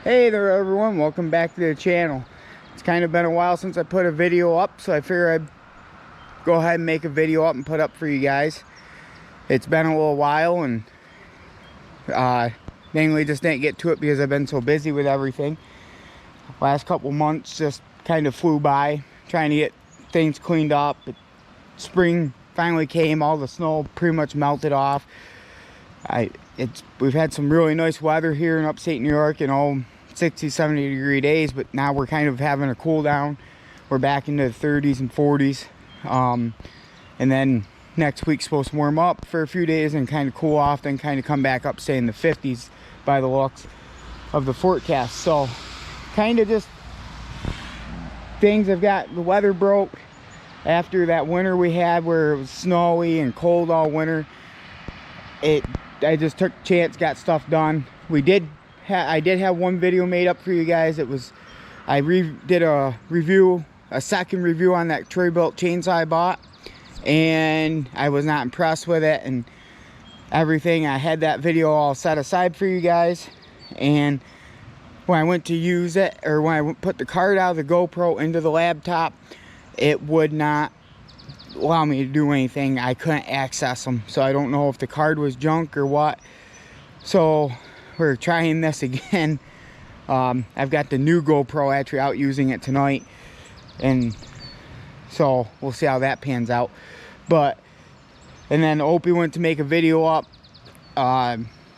Hey there everyone, welcome back to the channel. It's kind of been a while since I put a video up, so I figured I'd go ahead and make a video up and put up for you guys. It's been a little while, and mainly just didn't get to it because I've been so busy with everything. Last couple months just kind of flew by trying to get things cleaned up. Spring finally came, all the snow pretty much melted off. We've had some really nice weather here in upstate New York, 60, 70 degree days, but now we're kind of having a cool down. We're back into the 30s and 40s. And then next week's supposed to warm up for a few days and kind of cool off, then kind of come back up, stay in the 50s by the looks of the forecast. So kind of just things have got, the weather broke after that winter we had where it was snowy and cold all winter. I just took a chance, got stuff done. I did have one video made up for you guys. I did a second review on that Troy-Bilt chainsaw I bought, and I was not impressed with it and everything. I had that video all set aside for you guys, and when I went to use it, or when I put the card out of the GoPro into the laptop, it would not allow me to do anything. I couldn't access them, so I don't know if the card was junk or what. So we're trying this again. I've got the new GoPro actually out using it tonight, and so we'll see how that pans out. And then Opie went to make a video up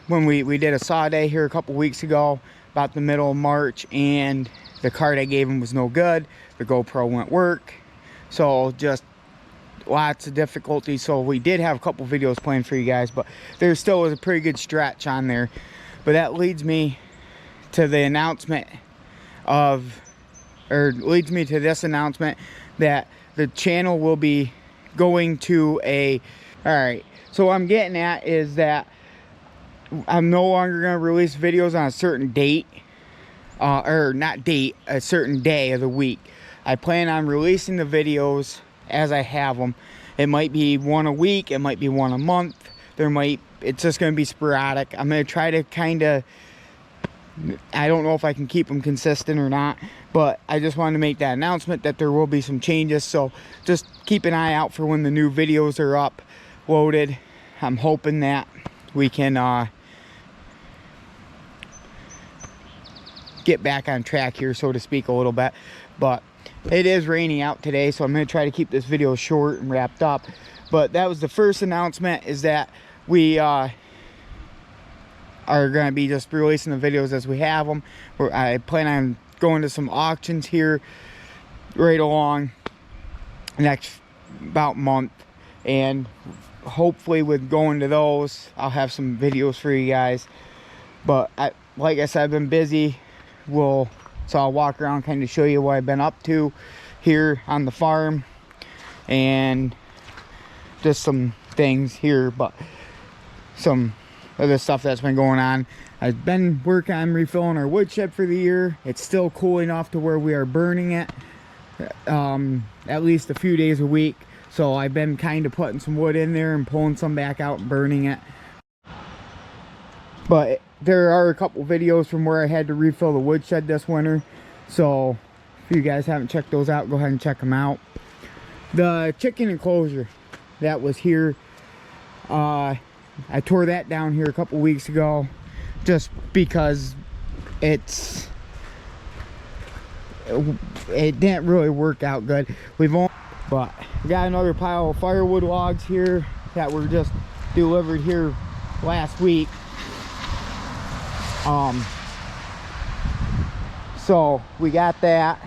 when we did a saw day here a couple weeks ago, about the middle of March, and the card I gave him was no good. The GoPro wouldn't work, so just lots of difficulty. So we did have a couple videos planned for you guys, but there still was a pretty good stretch on there. But that leads me to the announcement leads me to this announcement that the channel will be going to alright, so what I'm getting at is that I'm no longer going to release videos on a certain date, a certain day of the week. I plan on releasing the videos as I have them. It might be one a week, it might be one a month, it's just going to be sporadic. I'm going to try to I don't know if I can keep them consistent or not, but I just wanted to make that announcement that there will be some changes. So just keep an eye out for when the new videos are uploaded. I'm hoping that we can get back on track here, so to speak, a little bit. But it is raining out today, so I'm going to try to keep this video short and wrapped up. But that was the first announcement, is that we are going to be just releasing the videos as we have them. I plan on going to some auctions here right along next about month, and hopefully with going to those I'll have some videos for you guys. But like I said, I've been busy. So I'll walk around, kind of show you what I've been up to here on the farm and just some things here, but some other stuff that's been going on. I've been working on refilling our wood shed for the year. It's still cool enough to where we are burning it at least a few days a week. So I've been kind of putting some wood in there and pulling some back out and burning it. But there are a couple videos from where I had to refill the wood shed this winter. So if you guys haven't checked those out, go ahead and check them out. The chicken enclosure that was here, I tore that down here a couple weeks ago just because it didn't really work out good. But we got another pile of firewood logs here that were just delivered here last week. So we got that.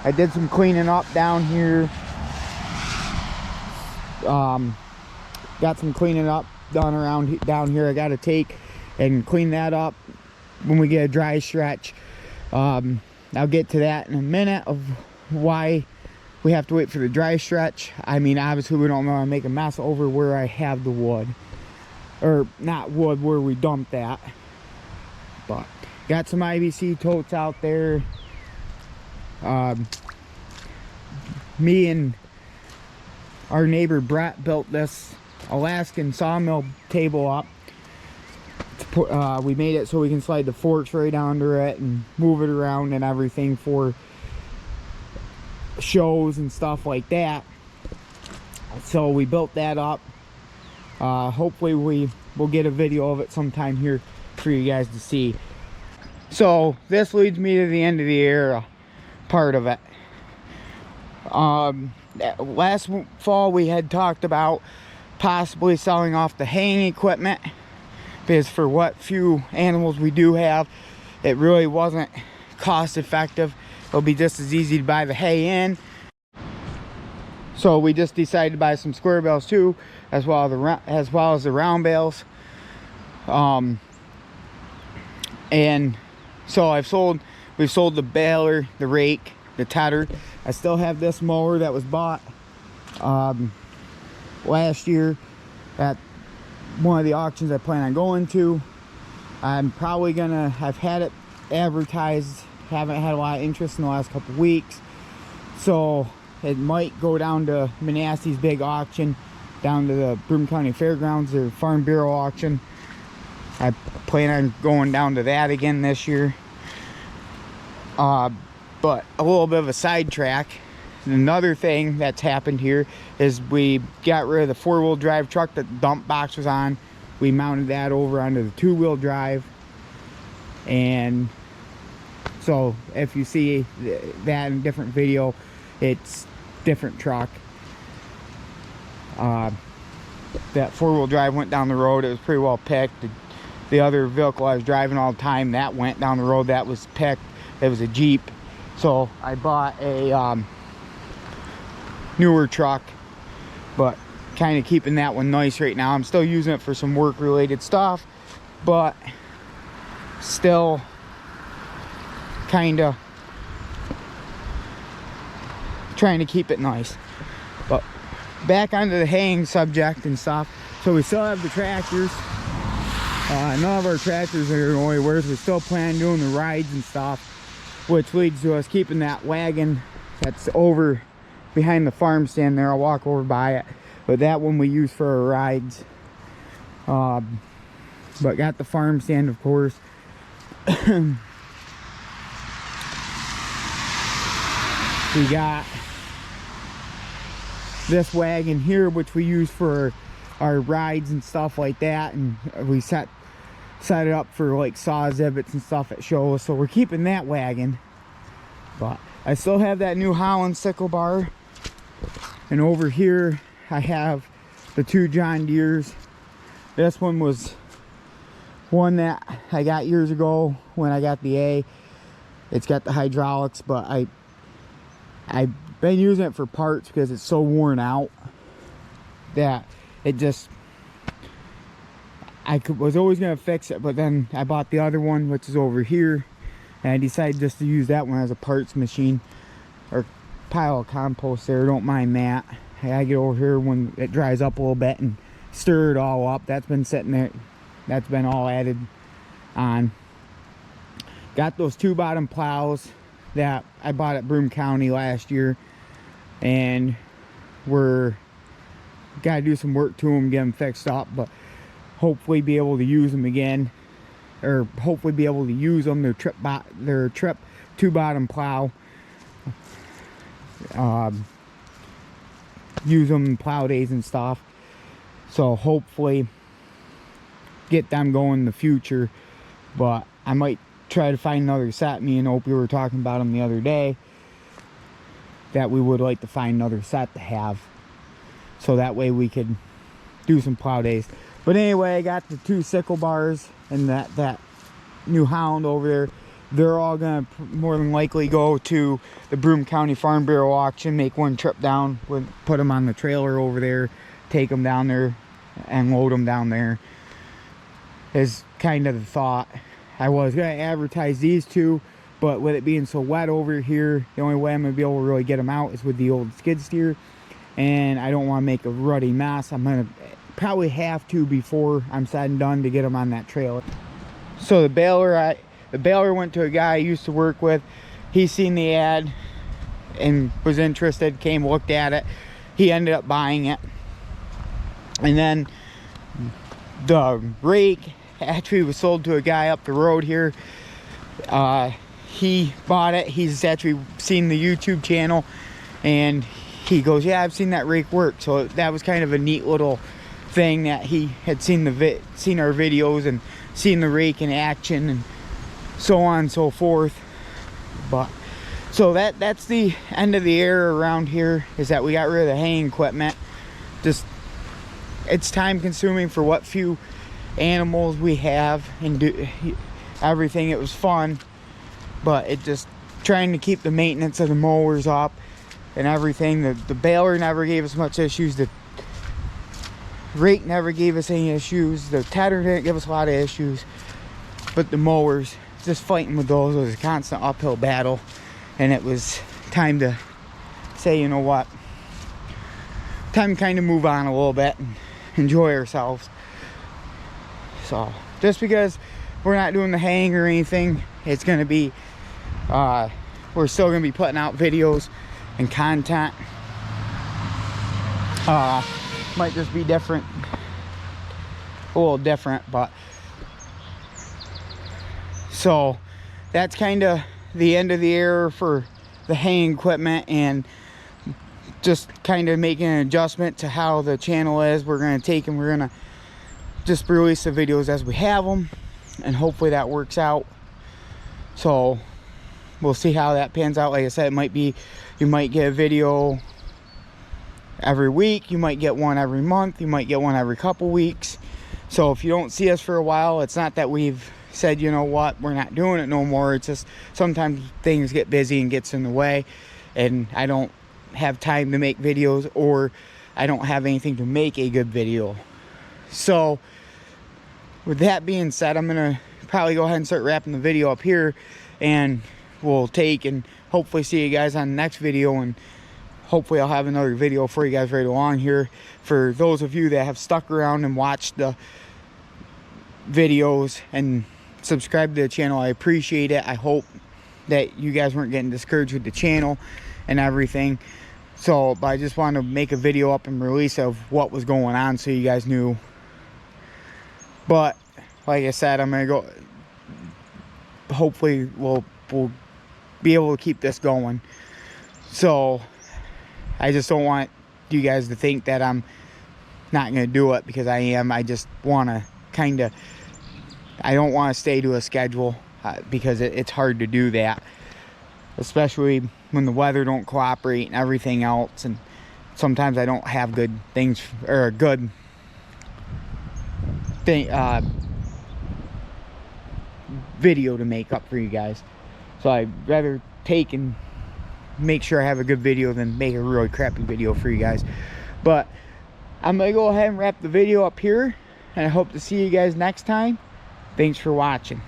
I did some cleaning up down here. Got some cleaning up done down here. I got to take and clean that up when we get a dry stretch. I'll get to that in a minute of why we have to wait for the dry stretch. I mean, obviously we don't want to make a mess over where I have the wood, or not wood, where we dumped that. But got some IBC totes out there. Me and our neighbor Brett built this Alaskan sawmill table up. It's we made it so we can slide the forks right under it and move it around and everything for shows and stuff like that. So we built that up. Hopefully we will get a video of it sometime here for you guys to see. So this leads me to the end of the era part of it. Last fall we had talked about possibly selling off the haying equipment, because for what few animals we do have, it really wasn't cost effective. It'll be just as easy to buy the hay in. So we just decided to buy some square bales too, as well as the round bales. And so we've sold the baler, the rake, the tedder. I still have this mower that was bought last year at one of the auctions I plan on going to. I'm probably gonna, I've had it advertised, haven't had a lot of interest in the last couple weeks, so it might go down to Manasseh's big auction down to the Broome County Fairgrounds, or Farm Bureau auction. I plan on going down to that again this year. But a little bit of a sidetrack. Another thing that's happened here is we got rid of the four-wheel drive truck that the dump box was on. We mounted that over onto the two-wheel drive. And so if you see that in a different video, it's different truck. That four-wheel drive went down the road. It was pretty well picked. The other vehicle I was driving all the time, that went down the road, that was picked. It was a Jeep. So I bought a newer truck, but kind of keeping that one nice right now. I'm still using it for some work related stuff, but still kind of trying to keep it nice. But back onto the haying subject and stuff. So we still have the tractors. None of our tractors are going anywhere. We still plan on doing the rides and stuff, which leads to us keeping that wagon that's over behind the farm stand there. I'll walk over by it, but that one we use for our rides. But got the farm stand, of course. We got this wagon here, which we use for our rides and stuff like that, and we set it up for like saw exhibits and stuff at shows. So we're keeping that wagon. But I still have that New Holland sickle bar, and over here I have the two John Deeres. This one was one that I got years ago when I got the A. It's got the hydraulics, but I've been using it for parts because it's so worn out that it just, was always going to fix it, but then I bought the other one, which is over here, and I decided just to use that one as a parts machine or pile of compost there. Don't mind that. I gotta get over here when it dries up a little bit and stir it all up. That's been sitting there. That's been all added on. Got those two bottom plows that I bought at Broome County last year, and we're gotta do some work to them, get them fixed up, but hopefully be able to use them again, or hopefully be able to use them. Their trip two bottom plow, use them in plow days and stuff. So hopefully get them going in the future. But I might try to find another set. Me and Opie were talking about them the other day, that we would like to find another set to have, so that way we could do some plow days. But anyway, I got the two sickle bars and that New Holland over there. They're all gonna more than likely go to the Broome County Farm Bureau auction. Make one trip down, put them on the trailer over there, take them down there and load them down there, is kind of the thought. I was gonna advertise these two, but with it being so wet over here, the only way I'm gonna be able to really get them out is with the old skid steer, and I don't want to make a ruddy mess. I'm gonna probably have to, before I'm said and done, to get them on that trailer. So the baler went to a guy I used to work with. He seen the ad and was interested, came, looked at it. He ended up buying it. And then the rake, actually was sold to a guy up the road here. He bought it. He's actually seen the YouTube channel, and he goes, yeah, I've seen that rake work. So that was kind of a neat little thing, that he had seen seen our videos and seen the rake in action and so on and so forth. But so that's the end of the era around here, is that we got rid of the haying equipment. Just, it's time consuming for what few animals we have, and do everything. It was fun, but it just, trying to keep the maintenance of the mowers up and everything. The baler never gave us much issues. The rake never gave us any issues. The tedder didn't give us a lot of issues, but the mowers, just fighting with those was a constant uphill battle. And it was time to say, you know what, time to kind of move on a little bit and enjoy ourselves. So just because we're not doing the hang or anything, it's going to be, we're still going to be putting out videos and content. Might just be different, a little different, but so that's kind of the end of the era for the haying equipment, and just kind of making an adjustment to how the channel is. We're going to take and we're going to just release the videos as we have them, and hopefully that works out. So we'll see how that pans out. Like I said, it might be, you might get a video every week, you might get one every month, you might get one every couple weeks. So if you don't see us for a while, it's not that we've said, you know what, we're not doing it no more. It's just sometimes things get busy and gets in the way, and I don't have time to make videos, or I don't have anything to make a good video. So with that being said, I'm gonna probably go ahead and start wrapping the video up here, and we'll take and hopefully see you guys on the next video, and hopefully I'll have another video for you guys right along here. For those of you that have stuck around and watched the videos and subscribe to the channel, I appreciate it. I hope that you guys weren't getting discouraged with the channel and everything. So, but I just wanted to make a video up and release of what was going on so you guys knew. But like I said, I'm gonna go, hopefully we'll be able to keep this going. So I just don't want you guys to think that I'm not gonna do it, because I am. I just want to kind of, I don't want to stay to a schedule, because it's hard to do that, especially when the weather don't cooperate and everything else. And sometimes I don't have good things, or a good thing, video to make up for you guys. So I'd rather take and make sure I have a good video than make a really crappy video for you guys. But I'm gonna go ahead and wrap the video up here, and I hope to see you guys next time. Thanks for watching.